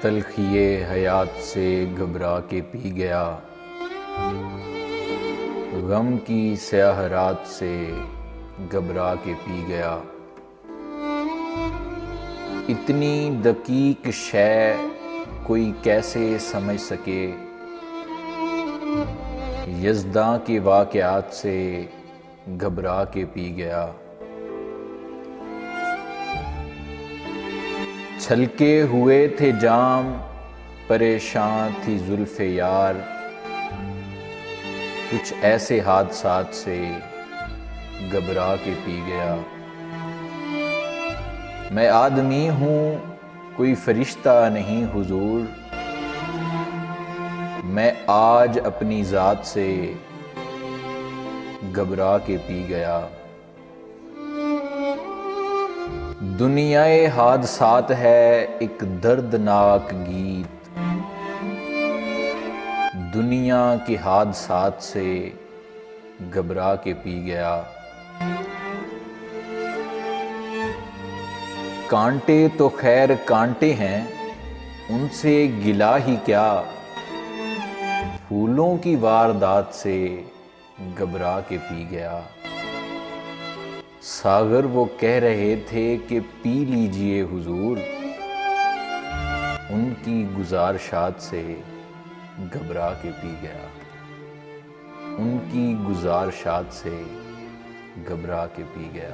تلخی حیات سے گھبرا کے پی گیا، غم کی سیاہ رات سے گھبرا کے پی گیا۔ اتنی دقیق شے کوئی کیسے سمجھ سکے، یزداں کے واقعات سے گھبرا کے پی گیا۔ چھلکے ہوئے تھے جام، پریشان تھی زلف یار، کچھ ایسے حادثات سے گھبرا کے پی گیا۔ میں آدمی ہوں کوئی فرشتہ نہیں حضور، میں آج اپنی ذات سے گھبرا کے پی گیا۔ دنیا حادثات ہے ایک دردناک گیت، دنیا کے حادثات سے گھبرا کے پی گیا۔ کانٹے تو خیر کانٹے ہیں، ان سے گلہ ہی کیا، پھولوں کی واردات سے گھبرا کے پی گیا۔ ساغر وہ کہہ رہے تھے کہ پی لیجئے حضور، ان کی گزارشات سے گھبرا کے پی گیا، ان کی گزارشات سے گھبرا کے پی گیا۔